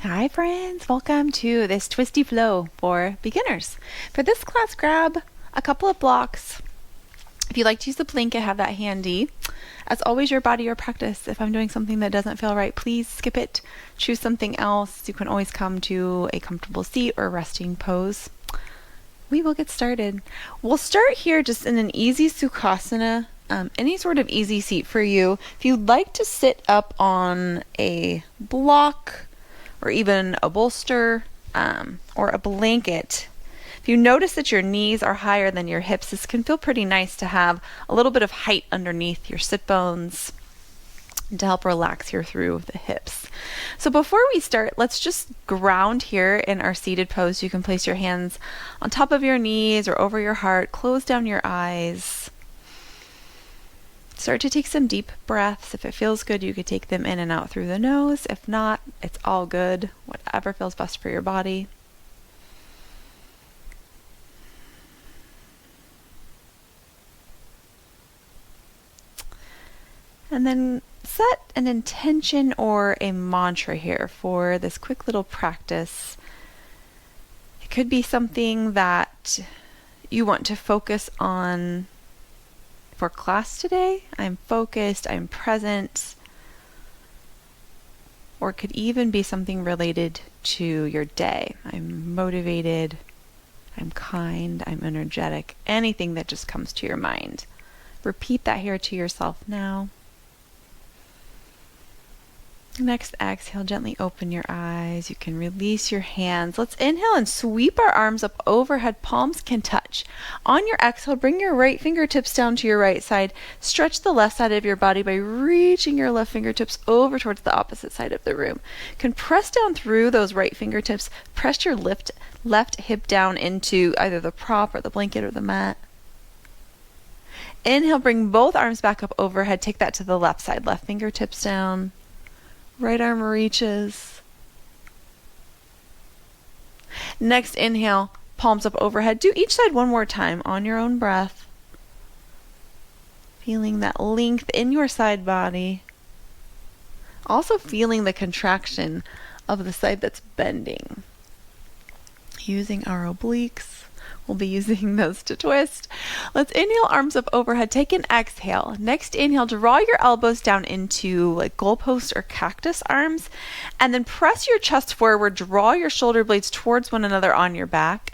Hi friends, welcome to this Twisty Flow for beginners. For this class, grab a couple of blocks. If you like to use the blanket, have that handy. As always, your body, your practice. If I'm doing something that doesn't feel right, please skip it. Choose something else. You can always come to a comfortable seat or resting pose. We will get started. We'll start here just in an easy Sukhasana, any sort of easy seat for you. If you'd like to sit up on a block, or even a bolster, or a blanket. If you notice that your knees are higher than your hips, this can feel pretty nice to have a little bit of height underneath your sit bones to help relax here through the hips. So before we start, let's just ground here in our seated pose. You can place your hands on top of your knees or over your heart. Close down your eyes. Start to take some deep breaths. If it feels good, you could take them in and out through the nose. If not, it's all good. Whatever feels best for your body. And then set an intention or a mantra here for this quick little practice. It could be something that you want to focus on for class today. I'm focused, I'm present. Or it could even be something related to your day. I'm motivated, I'm kind, I'm energetic, anything that just comes to your mind. Repeat that here to yourself now. Next, exhale, gently open your eyes. You can release your hands. Let's inhale and sweep our arms up overhead. Palms can touch. On your exhale, bring your right fingertips down to your right side. Stretch the left side of your body by reaching your left fingertips over towards the opposite side of the room. You can press down through those right fingertips. Press your left hip down into either the prop or the blanket or the mat. Inhale, bring both arms back up overhead. Take that to the left side. Left fingertips down. Right arm reaches. Next, inhale, palms up overhead. Do each side one more time on your own breath. Feeling that length in your side body. Also feeling the contraction of the side that's bending. Using our obliques. We'll be using those to twist. Let's inhale, arms up overhead. Take an exhale. Next inhale, draw your elbows down into like goalpost or cactus arms, and then press your chest forward. Draw your shoulder blades towards one another on your back.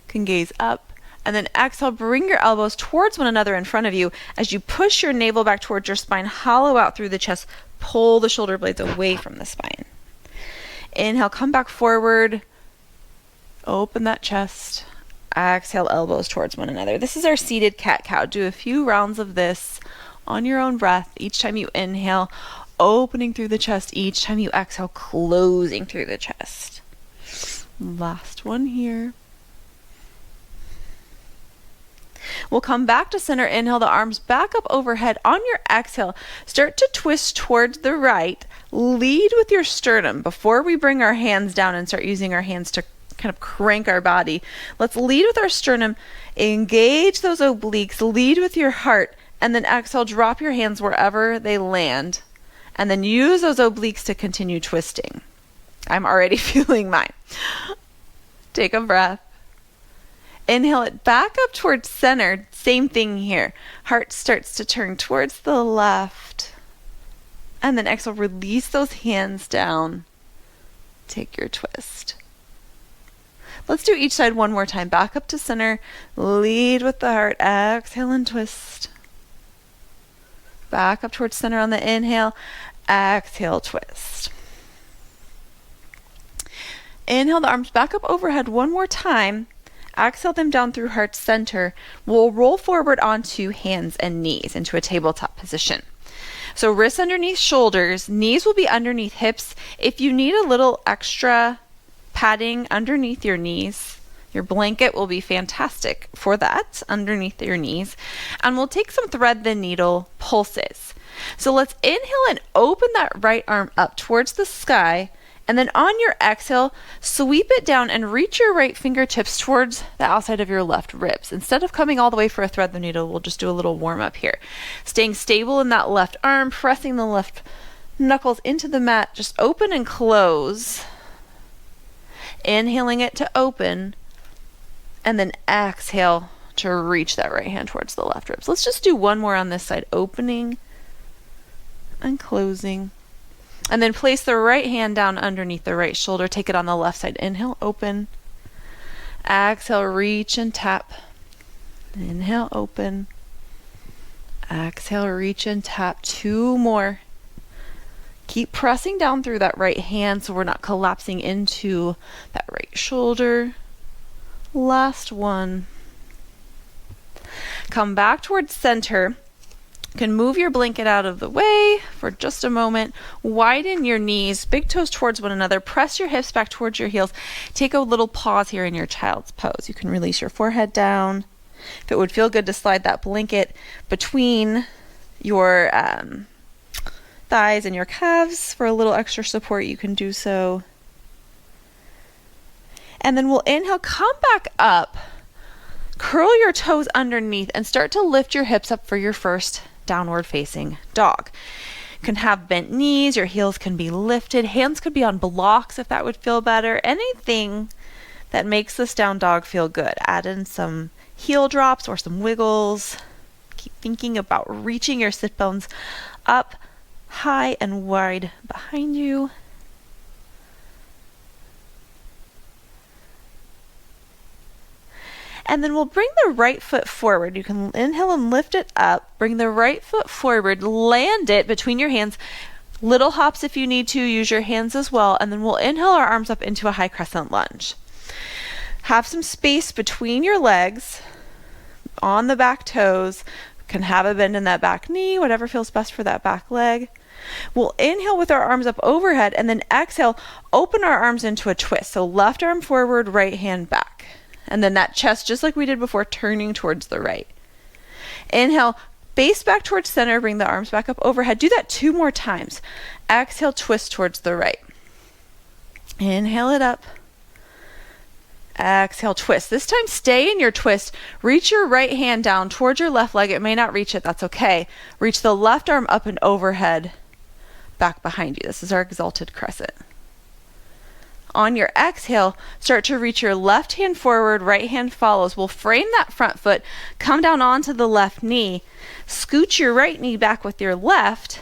You can gaze up, and then exhale, bring your elbows towards one another in front of you. As you push your navel back towards your spine, hollow out through the chest. Pull the shoulder blades away from the spine. Inhale, come back forward. Open that chest. Exhale, elbows towards one another. This is our seated cat-cow. Do a few rounds of this on your own breath. Each time you inhale, opening through the chest. Each time you exhale, closing through the chest. Last one here. We'll come back to center. Inhale, the arms back up overhead. On your exhale, start to twist towards the right. Lead with your sternum before we bring our hands down and start using our hands to kind of crank our body. Let's lead with our sternum, engage those obliques, lead with your heart, and then exhale, drop your hands wherever they land, and then use those obliques to continue twisting. I'm already feeling mine. Take a breath. Inhale it back up towards center. Same thing here. Heart starts to turn towards the left. And then exhale, release those hands down. Take your twist. Let's do each side one more time. Back up to center. Lead with the heart. Exhale and twist. Back up towards center on the inhale. Exhale, twist. Inhale the arms back up overhead one more time. Exhale them down through heart center. We'll roll forward onto hands and knees into a tabletop position. So wrists underneath shoulders. Knees will be underneath hips. If you need a little extra padding underneath your knees, your blanket will be fantastic for that underneath your knees. And we'll take some thread the needle pulses. So let's inhale and open that right arm up towards the sky. And then on your exhale, sweep it down and reach your right fingertips towards the outside of your left ribs. Instead of coming all the way for a thread the needle, we'll just do a little warm up here. Staying stable in that left arm, pressing the left knuckles into the mat. Just open and close. Inhaling it to open, and then exhale to reach that right hand towards the left ribs. Let's just do one more on this side, opening and closing. And then place the right hand down underneath the right shoulder. Take it on the left side. Inhale, open. Exhale, reach and tap. Inhale, open. Exhale, reach and tap. 2 more. Keep pressing down through that right hand so we're not collapsing into that right shoulder. Last one. Come back towards center. You can move your blanket out of the way for just a moment. Widen your knees, big toes towards one another. Press your hips back towards your heels. Take a little pause here in your child's pose. You can release your forehead down. If it would feel good to slide that blanket between your thighs and your calves for a little extra support, you can do so. And then we'll inhale, come back up. Curl your toes underneath and start to lift your hips up for your first downward facing dog. You can have bent knees, your heels can be lifted, hands could be on blocks if that would feel better. Anything that makes this down dog feel good. Add in some heel drops or some wiggles. Keep thinking about reaching your sit bones up high and wide behind you. And then we'll bring the right foot forward. You can inhale and lift it up. Bring the right foot forward. Land it between your hands. Little hops if you need to. Use your hands as well. And then we'll inhale our arms up into a high crescent lunge. Have some space between your legs on the back toes. Can have a bend in that back knee, whatever feels best for that back leg. We'll inhale with our arms up overhead and then exhale, open our arms into a twist. So left arm forward, right hand back. And then that chest, just like we did before, turning towards the right. Inhale, base back towards center, bring the arms back up overhead. Do that 2 more times. Exhale, twist towards the right. Inhale it up. Exhale, twist. This time, stay in your twist. Reach your right hand down towards your left leg. It may not reach it. That's okay. Reach the left arm up and overhead, back behind you. This is our exalted crescent. On your exhale, start to reach your left hand forward, right hand follows. We'll frame that front foot, come down onto the left knee, scoot your right knee back with your left,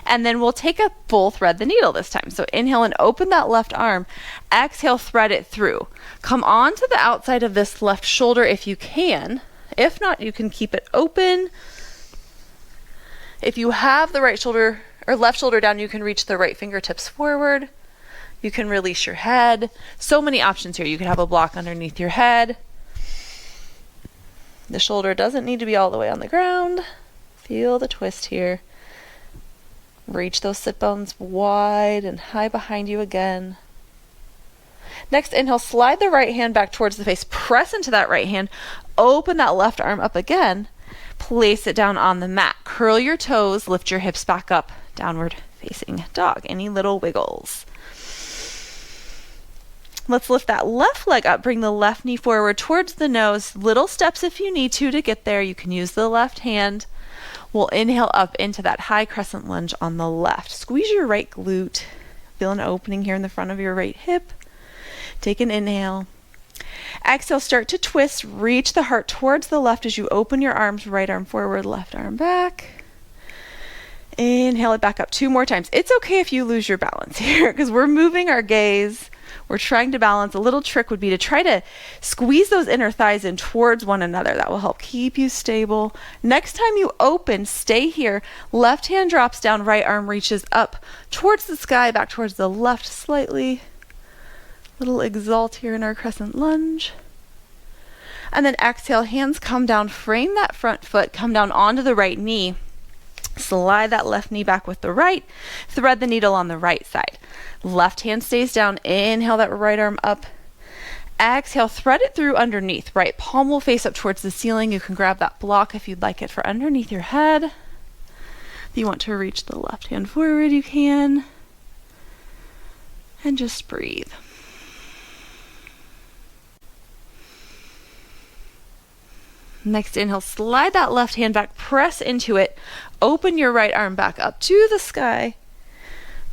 and then we'll take a full thread the needle this time. So inhale and open that left arm. Exhale, thread it through. Come onto the outside of this left shoulder if you can. If not, you can keep it open. If you have the right shoulder or left shoulder down, you can reach the right fingertips forward. You can release your head. So many options here. You can have a block underneath your head. The shoulder doesn't need to be all the way on the ground. Feel the twist here. Reach those sit bones wide and high behind you again. Next, inhale, slide the right hand back towards the face. Press into that right hand. Open that left arm up again. Place it down on the mat. Curl your toes. Lift your hips back up. Downward facing dog. Any little wiggles. Let's lift that left leg up. Bring the left knee forward towards the nose. Little steps if you need to get there. You can use the left hand. We'll inhale up into that high crescent lunge on the left. Squeeze your right glute. Feel an opening here in the front of your right hip. Take an inhale. Exhale, start to twist. Reach the heart towards the left as you open your arms. Right arm forward, left arm back. Inhale it back up 2 more times. It's okay if you lose your balance here because we're moving our gaze. We're trying to balance. A little trick would be to try to squeeze those inner thighs in towards one another. That will help keep you stable. Next time you open, stay here. Left hand drops down, right arm reaches up towards the sky, back towards the left slightly. Little exalt here in our crescent lunge. And then exhale, hands come down, frame that front foot, come down onto the right knee. Slide that left knee back with the right. Thread the needle on the right side. Left hand stays down. Inhale that right arm up. Exhale, thread it through underneath. Right palm will face up towards the ceiling. You can grab that block if you'd like it for underneath your head. If you want to reach the left hand forward, you can. And just breathe. Next inhale, slide that left hand back, press into it. Open your right arm back up to the sky.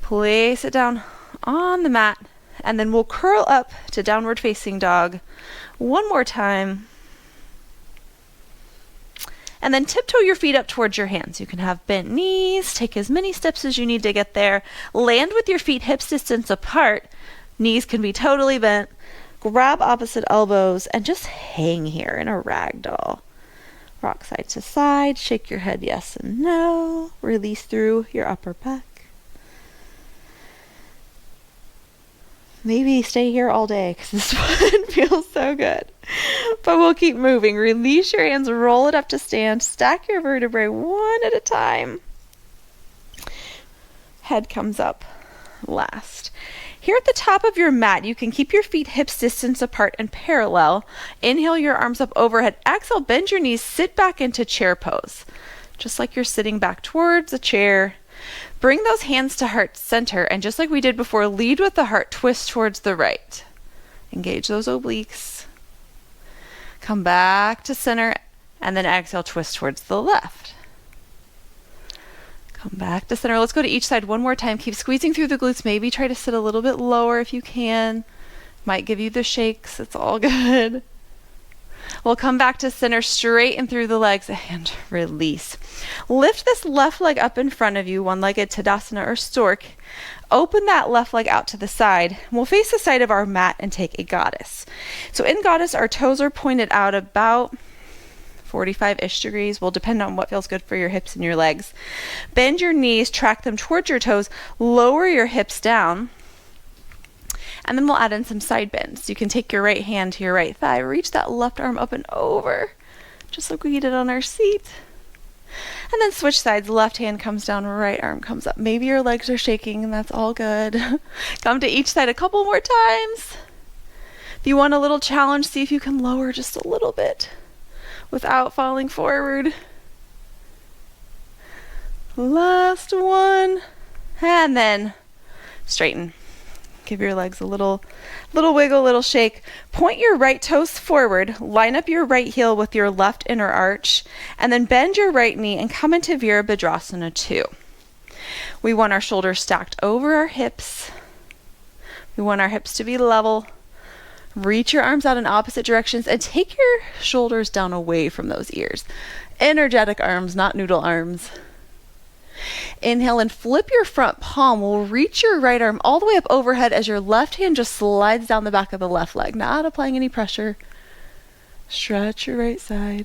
Place it down on the mat. and then we'll curl up to downward facing dog one more time. And then tiptoe your feet up towards your hands. You can have bent knees, take as many steps as you need to get there. Land with your feet hips distance apart. Knees can be totally bent. Grab opposite elbows and just hang here in a ragdoll. Rock side to side, shake your head yes and no. Release through your upper back. Maybe stay here all day because this one feels so good. But we'll keep moving. Release your hands, roll it up to stand. Stack your vertebrae one at a time. Head comes up last. Here at the top of your mat, you can keep your feet hips distance apart and parallel. Inhale your arms up overhead. Exhale, bend your knees, sit back into chair pose. Just like you're sitting back towards a chair. Bring those hands to heart center, and just like we did before, lead with the heart, twist towards the right. Engage those obliques. Come back to center, and then exhale, twist towards the left. Come back to center. Let's go to each side one more time. Keep squeezing through the glutes. Maybe try to sit a little bit lower if you can. Might give you the shakes. It's all good. We'll come back to center, straighten through the legs, and release. Lift this left leg up in front of you, one-legged Tadasana or stork. Open that left leg out to the side. We'll face the side of our mat and take a goddess. So in goddess, our toes are pointed out about 45-ish degrees. Will depend on what feels good for your hips and your legs. Bend your knees, track them towards your toes, lower your hips down. And then we'll add in some side bends. You can take your right hand to your right thigh, reach that left arm up and over, just like we did on our seat. And then switch sides, left hand comes down, right arm comes up. Maybe your legs are shaking and that's all good. Come to each side a couple more times. If you want a little challenge, see if you can lower just a little bit without falling forward. Last one. And then straighten. Give your legs a little wiggle, little shake. Point your right toes forward, line up your right heel with your left inner arch, and then bend your right knee and come into Virabhadrasana 2. We want our shoulders stacked over our hips. We want our hips to be level. Reach your arms out in opposite directions and take your shoulders down away from those ears. Energetic arms, not noodle arms. Inhale and flip your front palm. We'll reach your right arm all the way up overhead as your left hand just slides down the back of the left leg, not applying any pressure. Stretch your right side.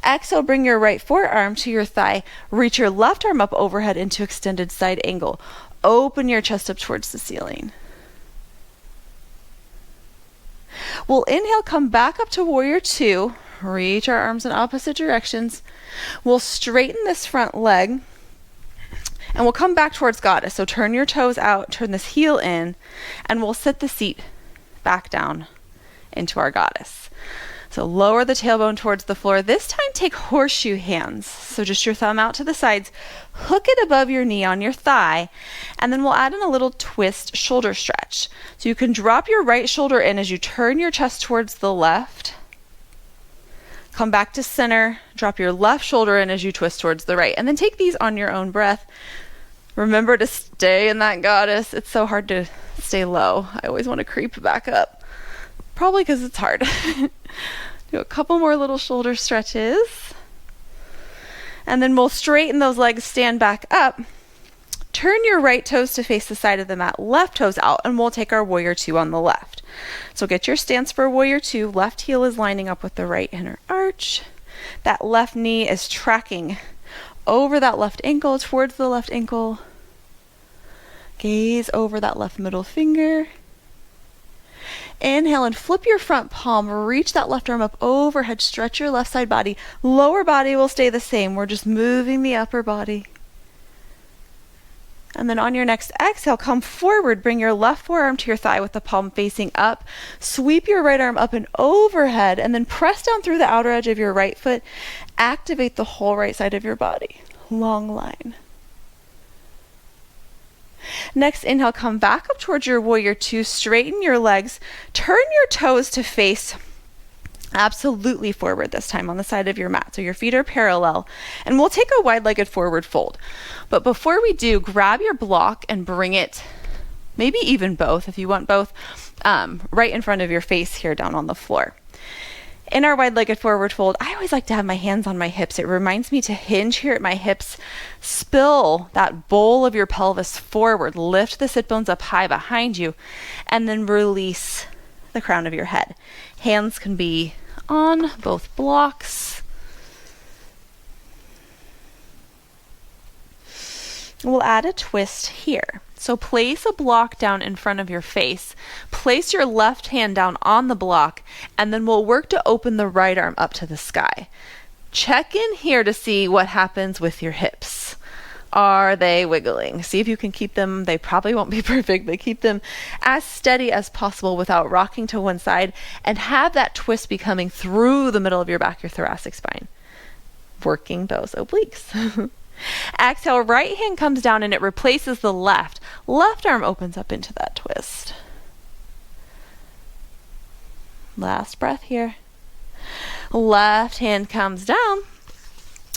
Exhale, bring your right forearm to your thigh. Reach your left arm up overhead into extended side angle. Open your chest up towards the ceiling. We'll inhale, come back up to warrior 2. Reach our arms in opposite directions. We'll straighten this front leg and we'll come back towards goddess. So turn your toes out, turn this heel in, and we'll sit the seat back down into our goddess. So lower the tailbone towards the floor. This time take horseshoe hands. So just your thumb out to the sides, hook it above your knee on your thigh, and then we'll add in a little twist shoulder stretch. So you can drop your right shoulder in as you turn your chest towards the left. Come back to center, drop your left shoulder in as you twist towards the right, and then take these on your own breath. Remember to stay in that goddess. It's so hard to stay low. I always want to creep back up, probably because it's hard. Do a couple more little shoulder stretches, and then we'll straighten those legs, stand back up. Turn your right toes to face the side of the mat, left toes out, and we'll take our warrior 2 on the left. So get your stance for warrior 2. Left heel is lining up with the right inner arch. That left knee is tracking over that left ankle, towards the left ankle. Gaze over that left middle finger. Inhale and flip your front palm. Reach that left arm up overhead. Stretch your left side body. Lower body will stay the same. We're just moving the upper body. And then on your next exhale, come forward. Bring your left forearm to your thigh with the palm facing up. Sweep your right arm up and overhead, and then press down through the outer edge of your right foot. Activate the whole right side of your body. Long line. Next, inhale, come back up towards your warrior 2. Straighten your legs. Turn your toes to face absolutely forward this time on the side of your mat. So your feet are parallel, and we'll take a wide-legged forward fold. But before we do, grab your block and bring it maybe even both if you want both, right in front of your face here down on the floor. In our wide-legged forward fold, I always like to have my hands on my hips. It reminds me to hinge here at my hips, spill that bowl of your pelvis forward, lift the sit bones up high behind you, and then release the crown of your head. Hands can be on both blocks. We'll add a twist here. So place a block down in front of your face. Place your left hand down on the block, and then we'll work to open the right arm up to the sky. Check in here to see what happens with your hips. Are they wiggling? See if you can keep them, they probably won't be perfect, but keep them as steady as possible without rocking to one side, and have that twist be coming through the middle of your back, your thoracic spine. Working those obliques. Exhale, right hand comes down and it replaces the left. Left arm opens up into that twist. Last breath here. Left hand comes down.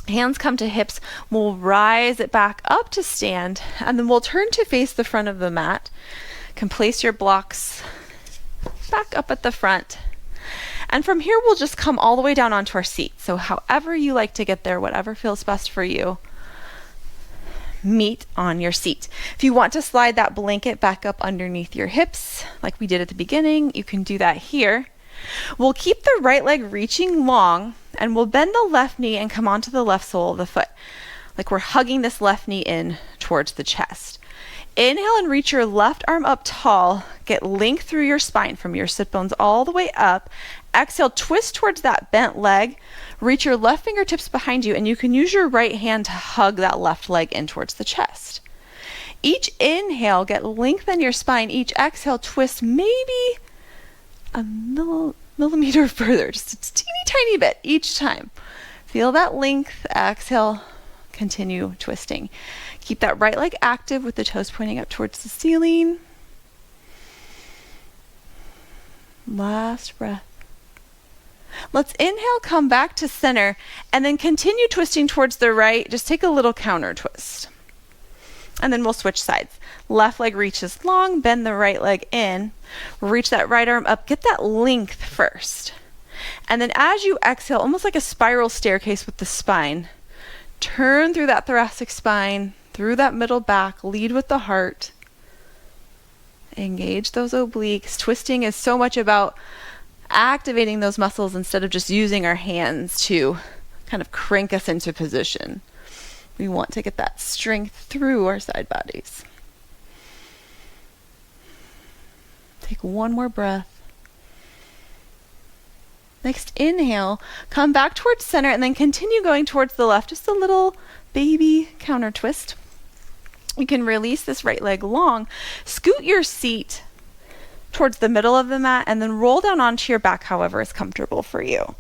Hands come to hips. We'll rise it back up to stand, and then we'll turn to face the front of the mat. You can place your blocks back up at the front. And from here, we'll just come all the way down onto our seat. So however you like to get there, whatever feels best for you, meet on your seat. If you want to slide that blanket back up underneath your hips, like we did at the beginning, you can do that here. We'll keep the right leg reaching long, and we'll bend the left knee and come onto the left sole of the foot, like we're hugging this left knee in towards the chest. Inhale and reach your left arm up tall. Get length through your spine from your sit bones all the way up. Exhale, twist towards that bent leg. Reach your left fingertips behind you, and you can use your right hand to hug that left leg in towards the chest. Each inhale, get length in your spine. Each exhale, twist maybe a millimeter further, just a teeny tiny bit each time. Feel that length. Exhale, continue twisting. Keep that right leg active with the toes pointing up towards the ceiling. Last breath. Let's inhale, come back to center, and then continue twisting towards the right. Just take a little counter twist. And then we'll switch sides. Left leg reaches long, bend the right leg in. Reach that right arm up, get that length first. And then as you exhale, almost like a spiral staircase with the spine, turn through that thoracic spine, through that middle back, lead with the heart. Engage those obliques. Twisting is so much about activating those muscles instead of just using our hands to kind of crank us into position. We want to get that strength through our side bodies. Take one more breath. Next inhale, come back towards center and then continue going towards the left. Just a little baby counter twist. You can release this right leg long. Scoot your seat towards the middle of the mat and then roll down onto your back however is comfortable for you.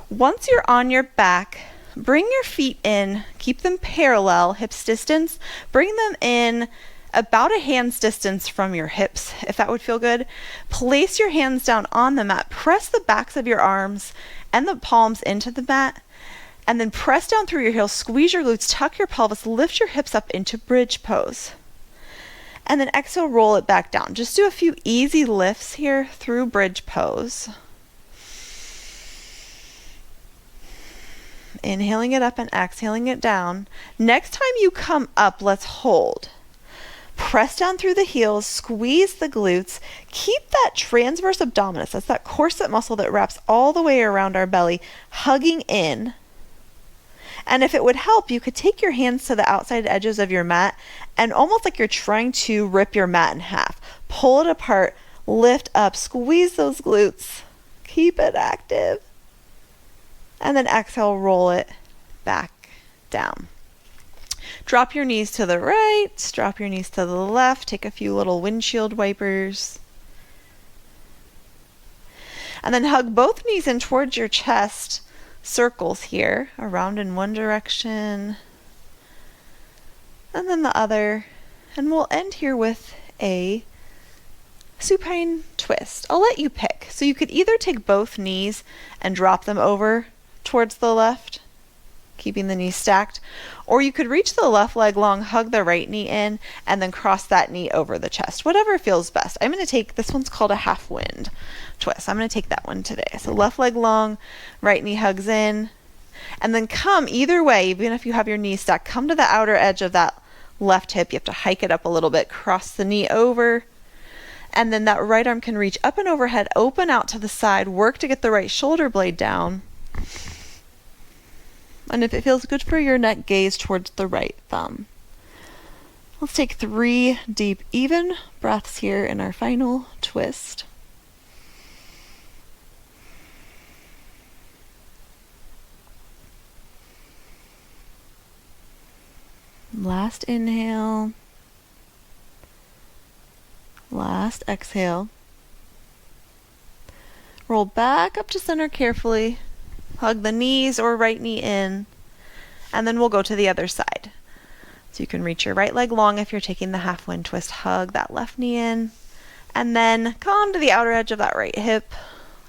Once you're on your back, bring your feet in, keep them parallel, hips distance, bring them in about a hand's distance from your hips, if that would feel good. Place your hands down on the mat, press the backs of your arms and the palms into the mat, and then press down through your heels, squeeze your glutes, tuck your pelvis, lift your hips up into bridge pose. And then exhale, roll it back down. Just do a few easy lifts here through bridge pose. Inhaling it up and exhaling it down. Next time you come up, let's hold. Press down through the heels, squeeze the glutes. Keep that transverse abdominis, that's that corset muscle that wraps all the way around our belly, hugging in. And if it would help, you could take your hands to the outside edges of your mat and almost like you're trying to rip your mat in half. Pull it apart, lift up, squeeze those glutes. Keep it active. And then exhale, roll it back down. Drop your knees to the right, drop your knees to the left, take a few little windshield wipers. And then hug both knees in towards your chest. Circles here, around in one direction and then the other, and we'll end here with a supine twist. I'll let you pick. So you could either take both knees and drop them over towards the left, keeping the knees stacked. Or you could reach the left leg long, hug the right knee in, and then cross that knee over the chest. Whatever feels best. I'm going to take, this one's called a half wind twist. I'm going to take that one today. So left leg long, right knee hugs in, and then come either way, even if you have your knees stacked, come to the outer edge of that left hip. You have to hike it up a little bit, cross the knee over, and then that right arm can reach up and overhead, open out to the side, work to get the right shoulder blade down. And if it feels good for your neck, gaze towards the right thumb. Let's take 3 deep, even breaths here in our final twist. Last inhale. Last exhale. Roll back up to center carefully. Hug the knees or right knee in. And then we'll go to the other side. So you can reach your right leg long if you're taking the half wind twist. Hug that left knee in. And then come to the outer edge of that right hip.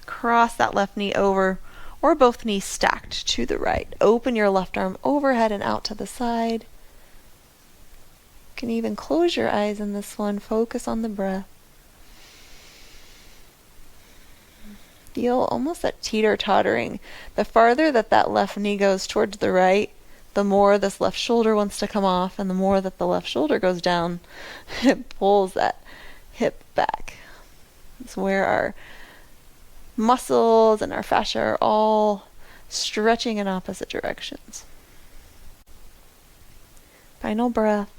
Cross that left knee over, or both knees stacked to the right. Open your left arm overhead and out to the side. You can even close your eyes in this one. Focus on the breath. Feel almost that teeter-tottering. The farther that left knee goes towards the right, the more this left shoulder wants to come off, and the more that the left shoulder goes down, it pulls that hip back. It's where our muscles and our fascia are all stretching in opposite directions. Final breath.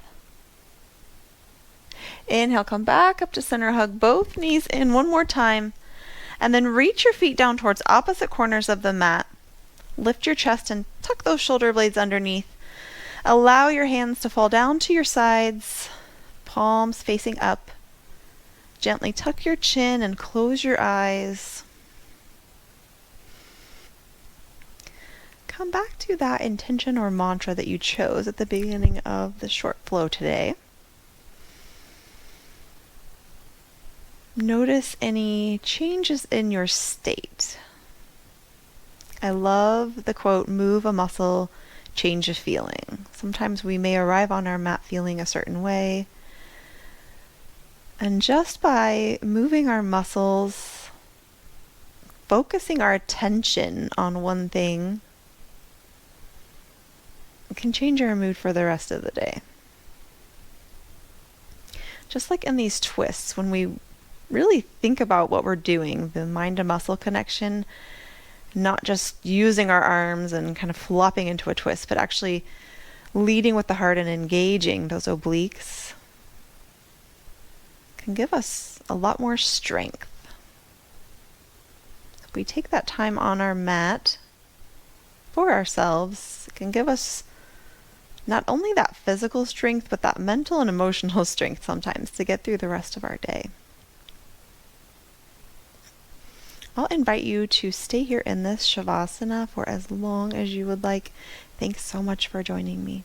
Inhale, come back up to center, hug both knees in one more time, and then reach your feet down towards opposite corners of the mat. Lift your chest and tuck those shoulder blades underneath. Allow your hands to fall down to your sides, palms facing up. Gently tuck your chin and close your eyes. Come back to that intention or mantra that you chose at the beginning of the short flow today. Notice any changes in your state. I love the quote, move a muscle, change a feeling. Sometimes we may arrive on our mat feeling a certain way. And just by moving our muscles, focusing our attention on one thing, it can change our mood for the rest of the day. Just like in these twists, when we really think about what we're doing, the mind to muscle connection, not just using our arms and kind of flopping into a twist, but actually leading with the heart and engaging those obliques, can give us a lot more strength. If we take that time on our mat for ourselves, it can give us not only that physical strength, but that mental and emotional strength sometimes to get through the rest of our day. I'll invite you to stay here in this Shavasana for as long as you would like. Thanks so much for joining me.